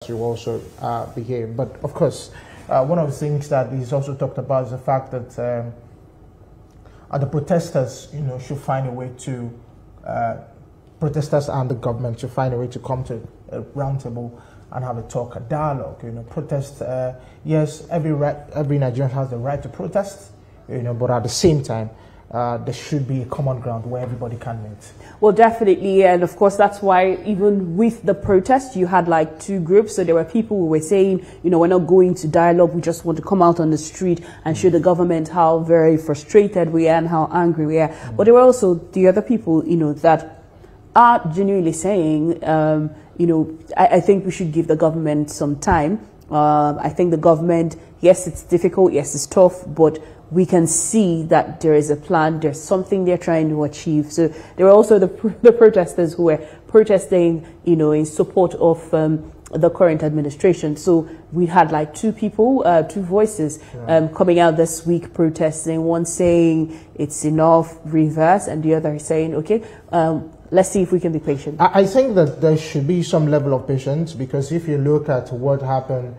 you also behave. But of course, one of the things that he's also talked about is the fact that the protesters, should find a way to protesters and the government should find a way to come to a round table and have a talk, a dialogue. Protest. Yes, every Nigerian has the right to protest. But at the same time, there should be a common ground where everybody can meet. Well, definitely, and of course that's why even with the protest you had like two groups. So there were people who were saying, we're not going to dialogue, we just want to come out on the street and show the government how very frustrated we are and how angry we are. But there were also the other people, that are genuinely saying, I think we should give the government some time. I think the government, yes, it's difficult, yes, it's tough, but we can see that there is a plan, there's something they're trying to achieve. So there are also the protesters who were protesting, in support of the current administration. So we had like two people, two voices coming out this week protesting, one saying it's enough, reverse, and the other is saying, okay, let's see if we can be patient. I think that there should be some level of patience, because if you look at what happened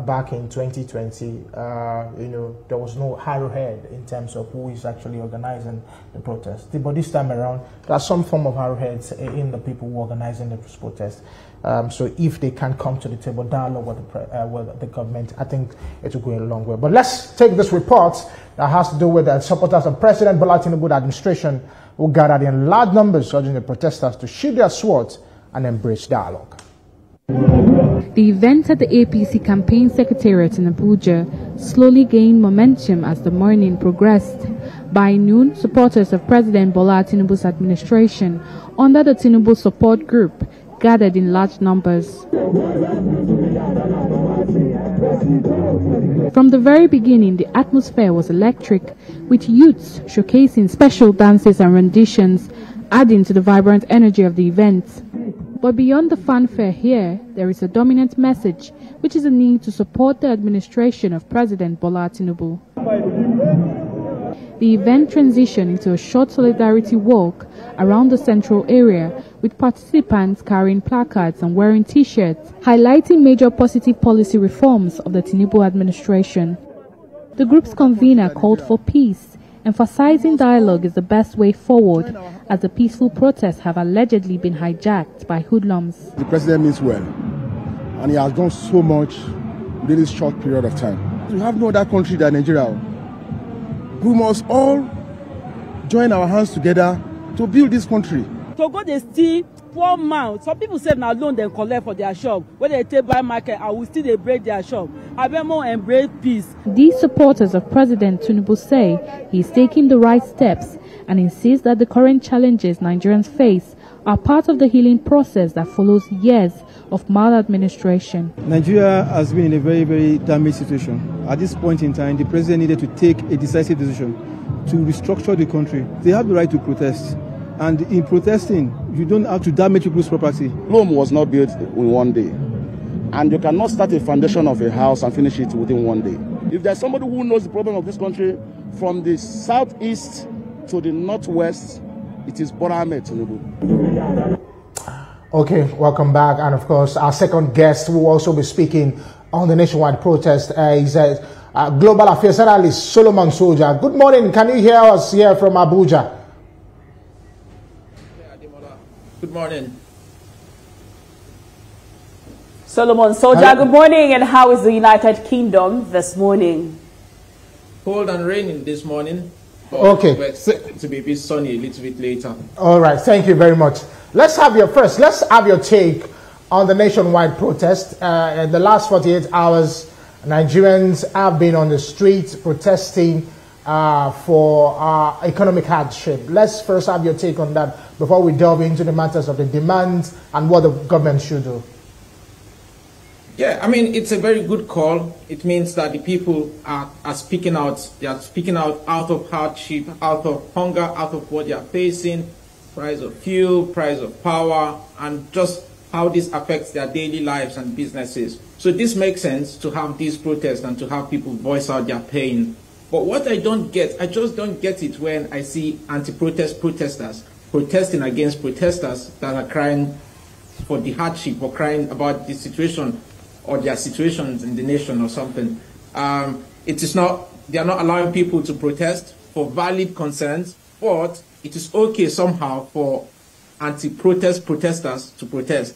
back in 2020, there was no arrowhead in terms of who is actually organizing the protest. But this time around, there's some form of arrowheads in the people who are organizing the protest. So if they can come to the table, dialogue with the government, I think it will go a long way. But let's take this report that has to do with the supporters of President Bola Tinubu administration who gathered in large numbers urging the protesters to sheathe their swords and embrace dialogue. The event at the APC campaign secretariat in Abuja slowly gained momentum as the morning progressed. By noon, supporters of President Bola Tinubu's administration under the Tinubu support group gathered in large numbers. From the very beginning, the atmosphere was electric, with youths showcasing special dances and renditions, adding to the vibrant energy of the event. But beyond the fanfare here, there is a dominant message, which is a need to support the administration of President Bola Tinubu. The event transitioned into a short solidarity walk around the central area, with participants carrying placards and wearing T-shirts, highlighting major positive policy reforms of the Tinubu administration. The group's convener called for peace, emphasizing dialogue is the best way forward, as the peaceful protests have allegedly been hijacked by hoodlums. The president means well, and he has done so much within this short period of time. We have no other country than Nigeria. We must all join our hands together to build this country. To go they steal poor man. Some people say now loan they collect for their shop. When they take buy market, I will still they break their shop. I will more embrace peace. These supporters of President Tinubu say he is taking the right steps and insists that the current challenges Nigerians face are part of the healing process that follows years of maladministration. Nigeria has been in a very, very damaged situation. At this point in time, the president needed to take a decisive decision to restructure the country. They have the right to protest. And in protesting, you don't have to damage people's property. Rome was not built in one day. And you cannot start a foundation of a house and finish it within one day. If there's somebody who knows the problem of this country from the southeast to the northwest, it is Bola Ahmed Tinubu. Okay, welcome back. And of course, our second guest will also be speaking on the nationwide protest. Is Global Affairs Analyst Solomon Soja. Good morning. Can you hear us here from Abuja? Good morning. Solomon Soja, good morning. And how is the United Kingdom this morning? Cold and raining this morning. Okay. To be a bit sunny a little bit later. All right. Thank you very much. Let's have your take on the nationwide protest. In the last 48 hours, Nigerians have been on the streets protesting for economic hardship. Let's first have your take on that before we delve into the matters of the demands and what the government should do. Yeah, I mean, it's a very good call. It means that the people are speaking out. They are speaking out of hardship, out of hunger, out of what they are facing, price of fuel, price of power, and just how this affects their daily lives and businesses. So this makes sense to have these protests and to have people voice out their pain. But what I just don't get it when I see anti-protest protesters protesting against protesters that are crying for the hardship or crying about the situation or their situations in the nation or something. It is not, they are not allowing people to protest for valid concerns, but it is okay somehow for anti-protest protesters to protest.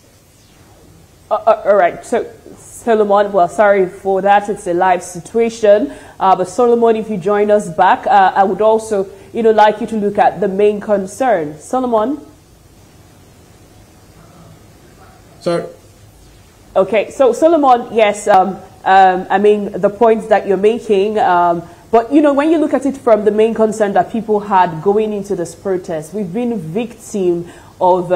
All right, so Solomon, well, sorry for that, it's a live situation, but Solomon, if you join us back, I would also, like you to look at the main concern. Solomon? Sorry? Okay, so Solomon, yes, I mean, the points that you're making, but, when you look at it from the main concern that people had going into this protest, we've been victim of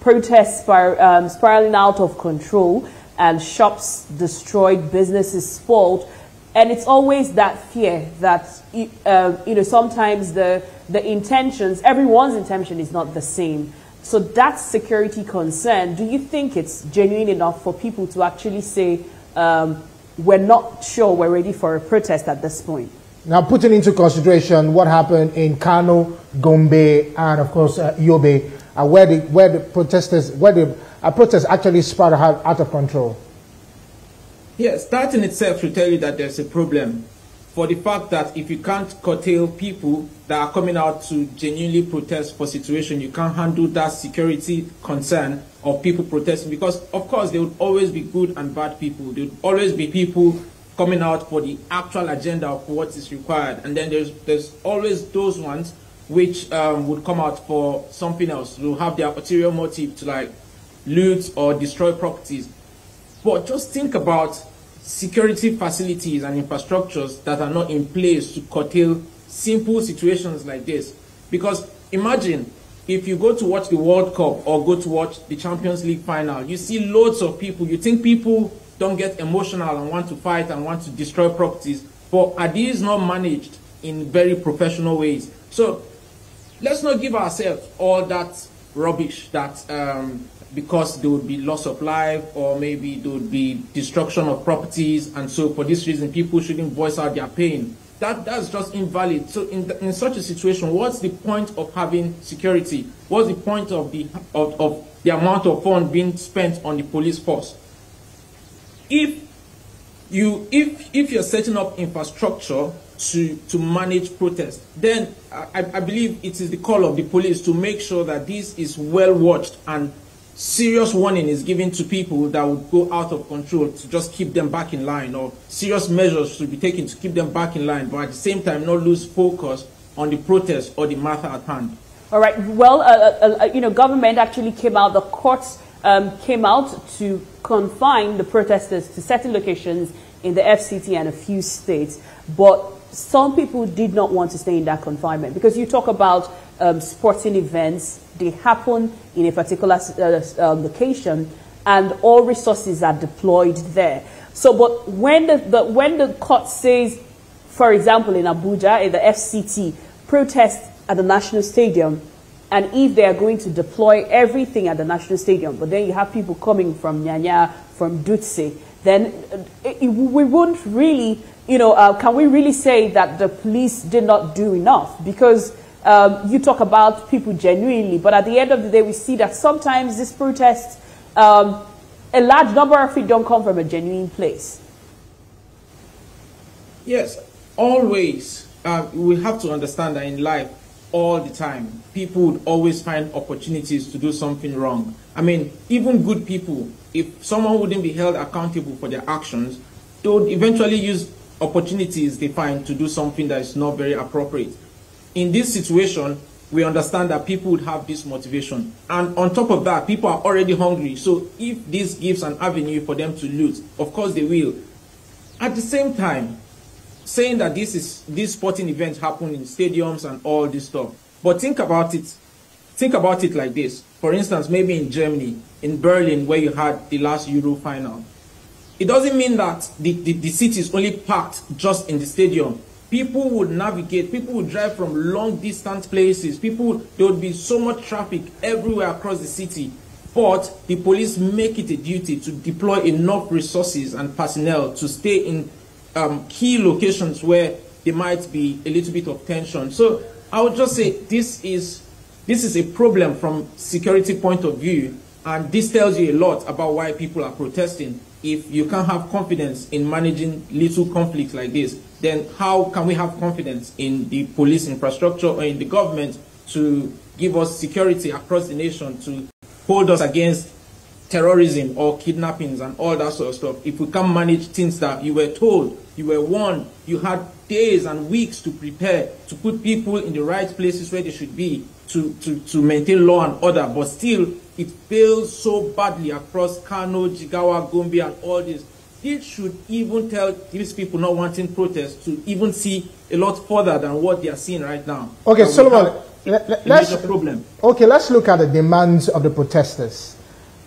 protests spiraling out of control and shops destroyed, businesses spoiled. And it's always that fear that, sometimes the intentions, everyone's intention is not the same. So that security concern, do you think it's genuine enough for people to actually say, we're not sure we're ready for a protest at this point? Now, putting into consideration what happened in Kano, Gombe, and of course Yobe, where the protest actually spiraled out of control. Yes, that in itself should tell you that there's a problem. For the fact that if you can't curtail people that are coming out to genuinely protest for situation, you can't handle that security concern of people protesting, because of course there would always be good and bad people. There would always be people coming out for the actual agenda of what is required, and then there's always those ones which would come out for something else, will have their ulterior motive to like loot or destroy properties. But just think about security facilities and infrastructures that are not in place to curtail simple situations like this. Because imagine if you go to watch the World Cup or go to watch the Champions League final, you see loads of people, you think people don't get emotional and want to fight and want to destroy properties, but are these not managed in very professional ways? So let's not give ourselves all that rubbish that because there would be loss of life or maybe there would be destruction of properties, and so for this reason people shouldn't voice out their pain. That's just invalid. So in such a situation, what's the point of having security? What's the point of the amount of funds being spent on the police force? If you're setting up infrastructure to manage protest, then I believe it is the call of the police to make sure that this is well watched and serious warning is given to people that would go out of control to just keep them back in line, or serious measures should be taken to keep them back in line, but at the same time not lose focus on the protest or the matter at hand. All right. Well, government actually came out, the courts came out to confine the protesters to certain locations in the FCT and a few states, but some people did not want to stay in that confinement, because you talk about sporting events, they happen in a particular location and all resources are deployed there. So, but when the court says, for example, in Abuja, in the FCT, protest at the National Stadium, and if they are going to deploy everything at the National Stadium, but then you have people coming from Nyanya, from Dutse, then we won't really, can we really say that the police did not do enough? Because you talk about people genuinely, but at the end of the day, we see that sometimes this protest, a large number of it don't come from a genuine place. Yes, always. We have to understand that in life, all the time, people would always find opportunities to do something wrong. I mean, even good people, if someone wouldn't be held accountable for their actions, they would eventually use opportunities they find to do something that is not very appropriate. In this situation, we understand that people would have this motivation. And on top of that, people are already hungry. So if this gives an avenue for them to loot, of course they will. At the same time, saying that these sporting events happen in stadiums and all this stuff. But think about it. Think about it like this. For instance, maybe in Germany, in Berlin, where you had the last Euro final. It doesn't mean that the city is only packed just in the stadium. People would navigate, people would drive from long distance places, there would be so much traffic everywhere across the city. But the police make it a duty to deploy enough resources and personnel to stay in key locations where there might be a little bit of tension. So I would just say this is a problem from security point of view, and this tells you a lot about why people are protesting. if you can't have confidence in managing little conflicts like this, then how can we have confidence in the police infrastructure or in the government to give us security across the nation, to hold us against terrorism or kidnappings and all that sort of stuff, if we can't manage things that you were told, you were warned, you had days and weeks to prepare, to put people in the right places where they should be, to maintain law and order, but still it fails so badly across Kano, Jigawa, Gombe and all this. It should even tell these people not wanting protests to even see a lot further than what they are seeing right now. Okay, Solomon, let's look at the demands of the protesters.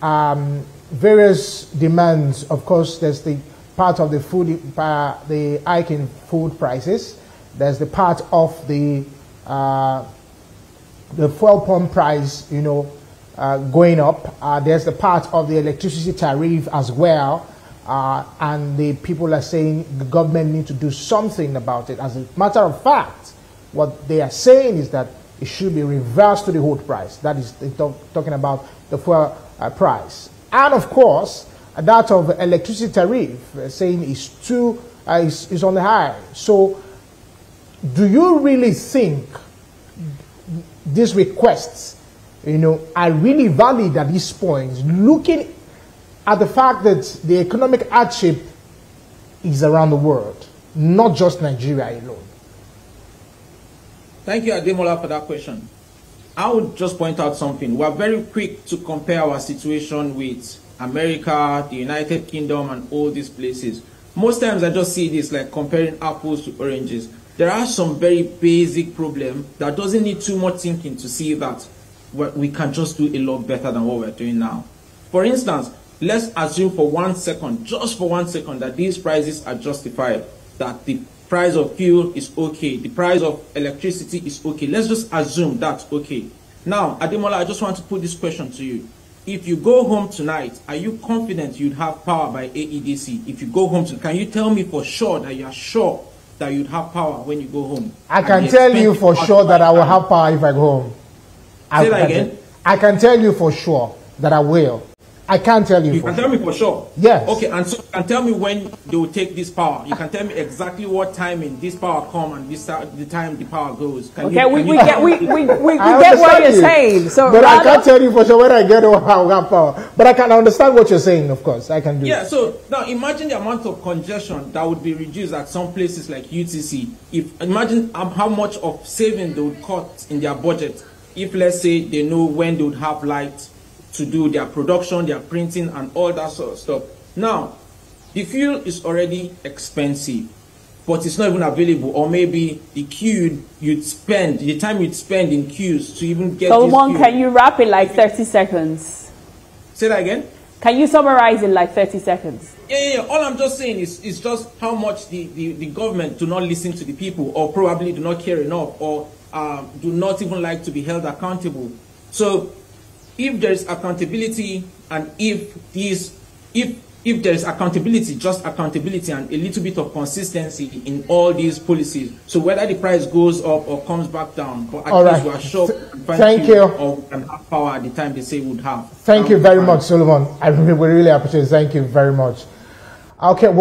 Various demands, of course, there's the part of the food, the hike in food prices. There's the part of the fuel pump price, you know, going up. There's the part of the electricity tariff as well. And the people are saying the government needs to do something about it. As a matter of fact, what they are saying is that it should be reversed to the old price. That is talking about the fuel price. And of course, that of electricity tariff saying is on the high. So do you really think these requests, you know, are really valid at this point, looking at the fact that the economic hardship is around the world, not just Nigeria alone? Thank you, Ademola, for that question. I would just point out something. We are very quick to compare our situation with America, the United Kingdom, and all these places. Most times I just see this like comparing apples to oranges. There are some very basic problems that doesn't need too much thinking to see that we can just do a lot better than what we're doing now. For instance, let's assume for 1 second, just for 1 second, that these prices are justified, that the price of fuel is okay, the price of electricity is okay. Let's just assume that's okay. Now, Ademola, I just want to put this question to you. If you go home tonight, are you confident you'd have power by AEDC? If you go home, can you tell me for sure that you are sure that you'd have power when you go home? I can tell you for sure that I will have power if I go home. Say that again? I can tell you for sure that I will. I can't tell you. You can tell me for sure? Yes. Okay, and so you can tell me when they will take this power. You can tell me exactly what timing this power come and this the time the power goes. We get what you're saying. So, but I can't tell you for sure when I get home I will have power. But I can understand what you're saying. Of course, I can do. Yeah. So now imagine the amount of congestion that would be reduced at some places like UTC. Imagine how much of saving they would cut in their budget if, let's say, they know when they would have light to do their production, their printing, and all that sort of stuff. Now, the fuel is already expensive, but it's not even available, or maybe the time you'd spend in queues to even get Solomon, can you wrap in like 30 seconds? Say that again? Can you summarize in like 30 seconds? Yeah. All I'm just saying is just how much the government do not listen to the people, or probably do not care enough, or do not even like to be held accountable. So if there is accountability, and if there is accountability, just accountability, and a little bit of consistency in all these policies, so whether the price goes up or comes back down, but at least we are sure or can have power at the time they say we would have. Thank you very much, Solomon. I really appreciate it. Thank you very much. Okay.